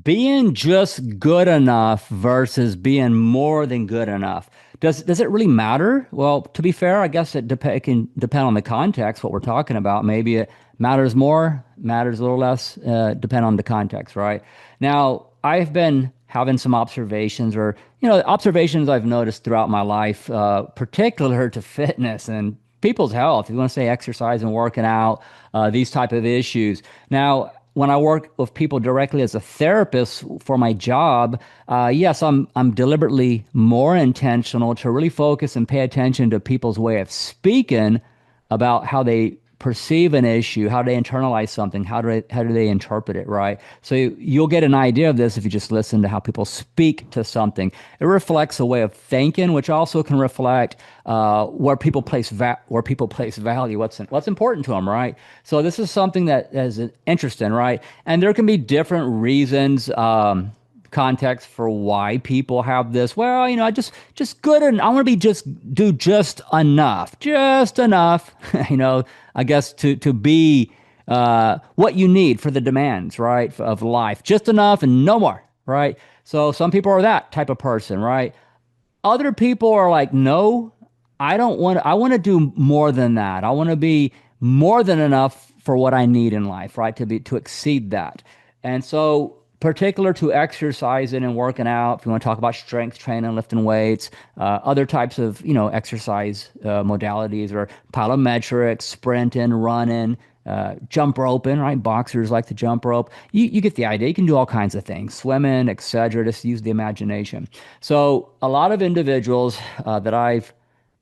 Being just good enough versus being more than good enough. Does it really matter? Well, to be fair, I guess it can depend on the context, what we're talking about. Maybe it matters more, matters a little less, depend on the context, right? Now, I've been having some observations or, observations I've noticed throughout my life, particular to fitness and people's health. If you want to say exercise and working out, these type of issues. Now, when I work with people directly as a therapist for my job, yes, I'm deliberately more intentional to really focus and pay attention to people's way of speaking about how they perceive an issue, how they internalize something, how do they interpret it, right? So you'll get an idea of this if you just listen to how people speak to something. It reflects a way of thinking, which also can reflect where people place value, what's important to them, right? So this is something that is interesting, right? And there can be different reasons. Context for why people have this. Well, I just good and I want to be just do just enough, I guess to be what you need for the demands, right, of life, just enough and no more, right? So some people are that type of person, right? Other people are like, no, I want to do more than that. I want to be more than enough for what I need in life, right? To exceed that. And so, particular to exercising and working out, if you want to talk about strength training, lifting weights, other types of, exercise modalities or plyometrics, sprinting, running, jump roping, right? Boxers like to jump rope. You get the idea. You can do all kinds of things, swimming, etc. Just use the imagination. So a lot of individuals that I've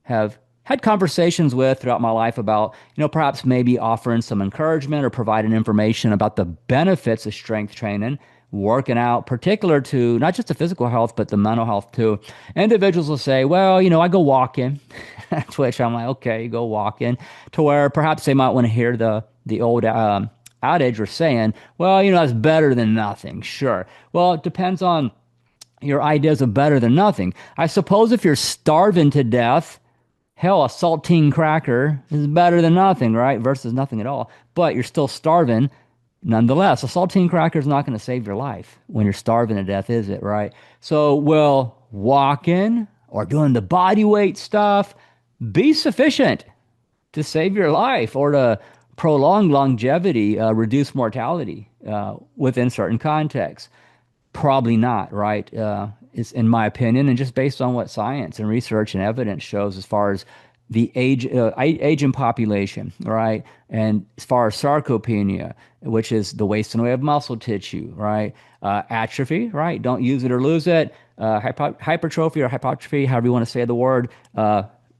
have had conversations with throughout my life about, perhaps maybe offering some encouragement or providing information about the benefits of strength training, working out, particular to not just the physical health, but the mental health too. Individuals will say, well, I go walking, to which I'm like, okay, you go walking, to where perhaps they might want to hear the old adage or saying, well, that's better than nothing. Sure. Well, it depends on your ideas of better than nothing. I suppose if you're starving to death, hell, a saltine cracker is better than nothing, right? Versus nothing at all. But you're still starving nonetheless. A saltine cracker is not going to save your life when you're starving to death, is it, right? So, will walking or doing the body weight stuff be sufficient to save your life or to prolong longevity, reduce mortality within certain contexts? Probably not, right? Is in my opinion, and just based on what science and research and evidence shows as far as the age in population, right? And as far as sarcopenia, which is the wasting away of muscle tissue, right? Atrophy, right? Don't use it or lose it. Hypertrophy or hypertrophy, however you want to say the word.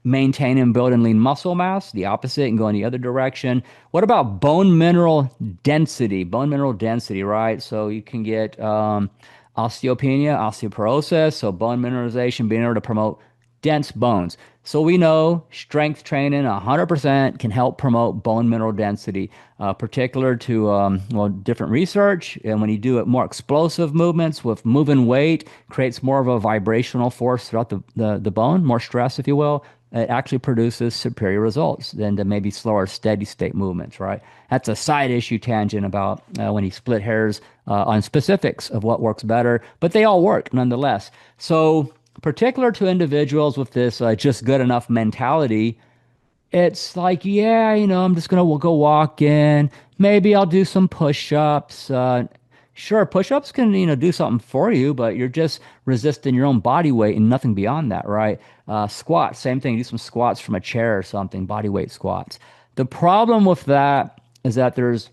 Maintain and build and lean muscle mass, the opposite, and go in the other direction. What about bone mineral density? Bone mineral density, right? So you can get osteopenia, osteoporosis, so bone mineralization, being able to promote dense bones. So we know strength training 100% can help promote bone mineral density, particular to well, different research. And when you do it more explosive movements with moving weight, creates more of a vibrational force throughout the bone, more stress, if you will. It actually produces superior results than the maybe slower steady state movements, right? That's a side issue tangent about when you split hairs on specifics of what works better, but they all work nonetheless. So, particular to individuals with this just good enough mentality, it's like, yeah, I'm just gonna go walk in. Maybe I'll do some push-ups. Sure, push-ups can, do something for you, but you're just resisting your own body weight and nothing beyond that, right? Squats, same thing. Do some squats from a chair or something, body weight squats. The problem with that is that there's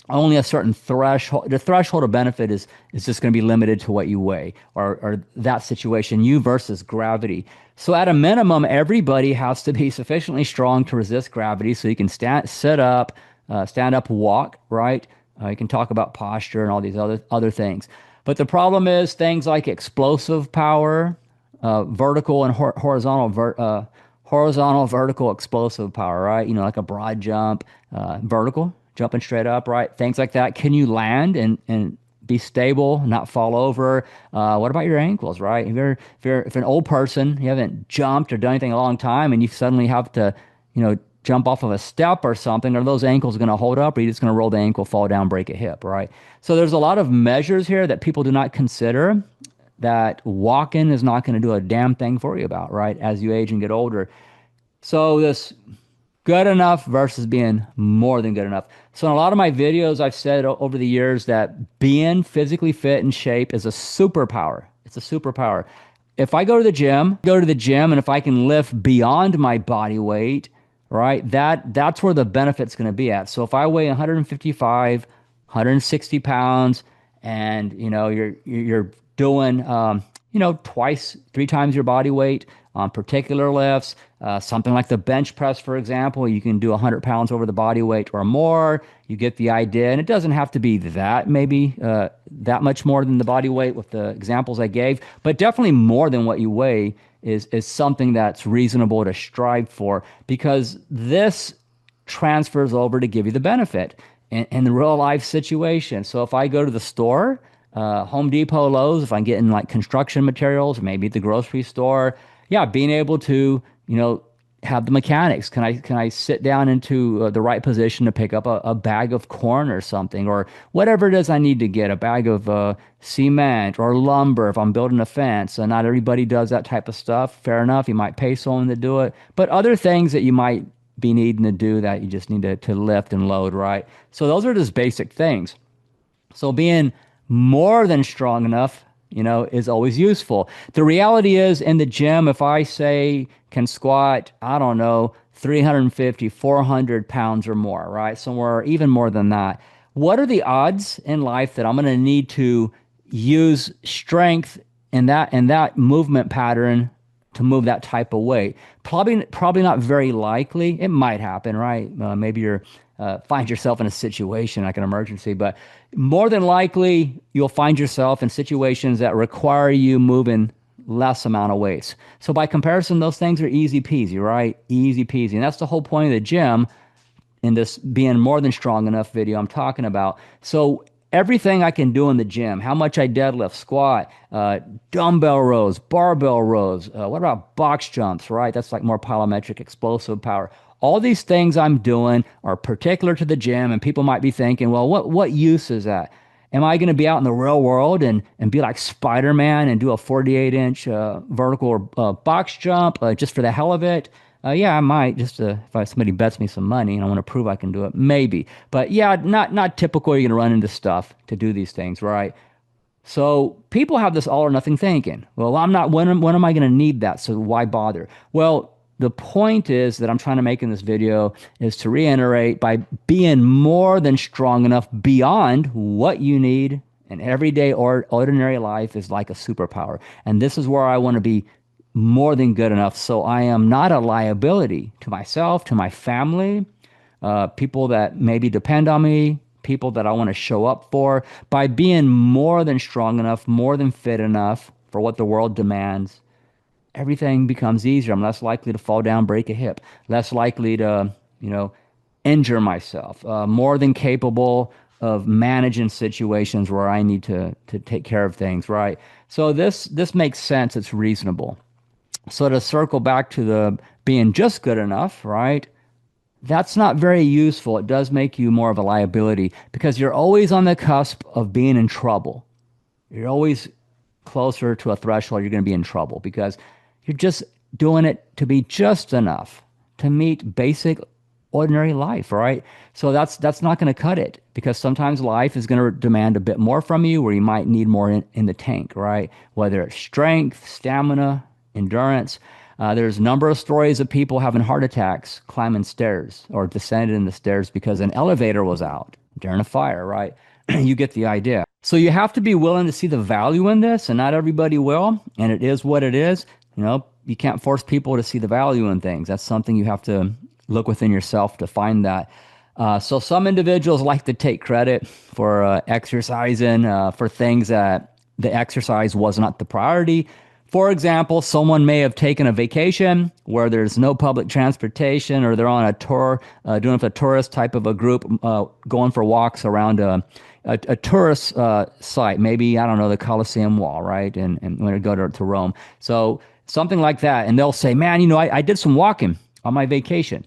only a certain threshold. The threshold of benefit is just going to be limited to what you weigh or that situation, you versus gravity. So at a minimum, everybody has to be sufficiently strong to resist gravity so you can sit up, stand up, walk, right? You can talk about posture and all these other things. But the problem is things like explosive power, vertical and horizontal, vertical explosive power, right? Like a broad jump, vertical, jumping straight up, right? Things like that. Can you land and be stable, not fall over? What about your ankles, right? If you're an old person, you haven't jumped or done anything in a long time, and you suddenly have to, jump off of a step or something, are those ankles going to hold up, or are you just going to roll the ankle, fall down, break a hip, right? So there's a lot of measures here that people do not consider that walking is not going to do a damn thing for you about, right? As you age and get older. So this good enough versus being more than good enough. So in a lot of my videos, I've said over the years that being physically fit and shape is a superpower. It's a superpower. If I go to the gym, and if I can lift beyond my body weight, right, that's where the benefit's going to be at. So if I weigh 155, 160 pounds, and you're doing twice, three times your body weight on particular lifts, something like the bench press, for example, you can do 100 pounds over the body weight or more. You get the idea, and it doesn't have to be that, maybe that much more than the body weight with the examples I gave, but definitely more than what you weigh is something that's reasonable to strive for, because this transfers over to give you the benefit in the real life situation. So if I go to the store, Home Depot, Lowe's, if I'm getting like construction materials, maybe at the grocery store, yeah, being able to, have the mechanics. Can I sit down into the right position to pick up a bag of corn or something, or whatever it is I need to get, a bag of cement or lumber if I'm building a fence. And not everybody does that type of stuff. Fair enough. You might pay someone to do it, but other things that you might be needing to do that you just need to lift and load, right? So those are just basic things. So being more than strong enough, is always useful. The reality is in the gym, if I say can squat, I don't know, 350, 400 pounds or more, right? Somewhere even more than that. What are the odds in life that I'm going to need to use strength in that movement pattern to move that type of weight? Probably not very likely. It might happen, right? Maybe you're find yourself in a situation like an emergency, but more than likely you'll find yourself in situations that require you moving less amount of weights. So by comparison, those things are easy peasy, right? Easy peasy. And that's the whole point of the gym in this being more than strong enough video I'm talking about. So everything I can do in the gym, how much I deadlift, squat, dumbbell rows, barbell rows, what about box jumps, right? That's like more plyometric explosive power. All these things I'm doing are particular to the gym, and people might be thinking, well, what use is that? Am I going to be out in the real world and be like Spider-Man and do a 48-inch vertical box jump just for the hell of it? Yeah, I might, just if somebody bets me some money and I want to prove I can do it, maybe. But yeah, not typical. You're going to run into stuff to do these things, right? So people have this all or nothing thinking. Well, I'm not. When am I going to need that? So why bother? Well, the point is that I'm trying to make in this video is to reiterate, by being more than strong enough beyond what you need in everyday or ordinary life is like a superpower. And this is where I want to be more than good enough, so I am not a liability to myself, to my family, people that maybe depend on me, people that I want to show up for. By being more than strong enough, more than fit enough for what the world demands, everything becomes easier. I'm less likely to fall down, break a hip, less likely to, injure myself, more than capable of managing situations where I need to take care of things, right? So this makes sense. It's reasonable. So to circle back to the being just good enough, right? That's not very useful. It does make you more of a liability because you're always on the cusp of being in trouble. You're always closer to a threshold you're going to be in trouble because you're just doing it to be just enough to meet basic ordinary life, right? So that's not going to cut it, because sometimes life is going to demand a bit more from you, where you might need more in the tank, right? Whether it's strength, stamina, endurance. There's a number of stories of people having heart attacks climbing stairs or descended in the stairs because an elevator was out during a fire, right? You get the idea. So you have to be willing to see the value in this, and not everybody will, and it is what it is. You can't force people to see the value in things. That's something you have to look within yourself to find that. So some individuals like to take credit for exercising for things that the exercise was not the priority. For example, someone may have taken a vacation where there's no public transportation, or they're on a tour, doing it with a tourist type of a group, going for walks around a tourist site, maybe, I don't know, the Colosseum wall, right? And when they go to Rome. So something like that. And they'll say, man, I did some walking on my vacation.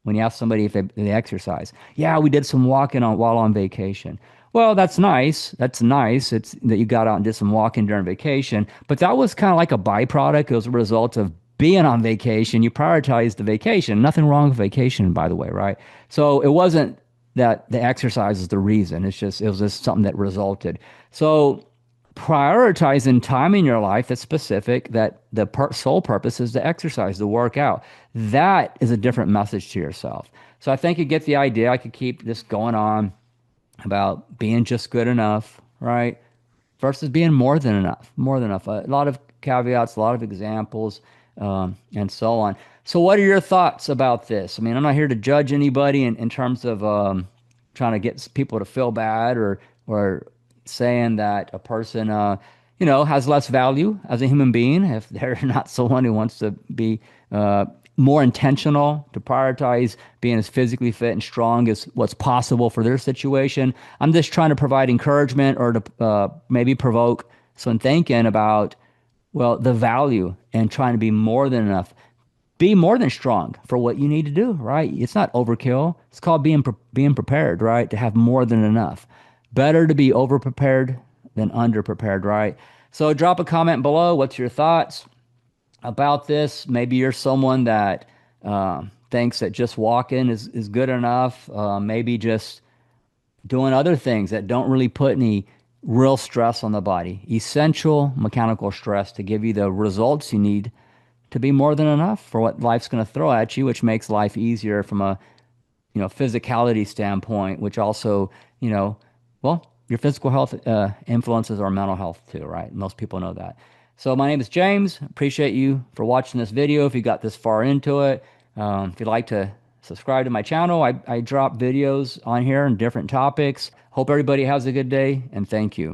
when you ask somebody if they exercise. Yeah, we did some walking on while on vacation. Well, that's nice. That's nice. It's that you got out and did some walking during vacation, but that was kind of like a byproduct. It was a result of being on vacation. You prioritized the vacation. Nothing wrong with vacation, by the way, right? So it wasn't that the exercise is the reason. It was just something that resulted. So prioritizing time in your life that's specific, that the sole purpose is to exercise, to work out. That is a different message to yourself. So I think you get the idea. I could keep this going on about being just good enough, right? Versus being more than enough, more than enough. A lot of caveats, a lot of examples, and so on. So, what are your thoughts about this? I mean, I'm not here to judge anybody in terms of trying to get people to feel bad or saying that a person, has less value as a human being if they're not someone who wants to be more intentional, to prioritize being as physically fit and strong as what's possible for their situation. I'm just trying to provide encouragement or to maybe provoke some thinking about, well, the value and trying to be more than enough. Be more than strong for what you need to do, right? It's not overkill. It's called being prepared, right? To have more than enough. Better to be over prepared than under prepared, right? So drop a comment below. What's your thoughts about this? Maybe you're someone that thinks that just walking is good enough. Maybe just doing other things that don't really put any real stress on the body. Essential mechanical stress to give you the results you need to be more than enough for what life's going to throw at you, which makes life easier from a physicality standpoint, which also, well, your physical health influences our mental health too, right? Most people know that. So my name is James. Appreciate you for watching this video. If you got this far into it, if you'd like to subscribe to my channel, I drop videos on here on different topics. Hope everybody has a good day, and thank you.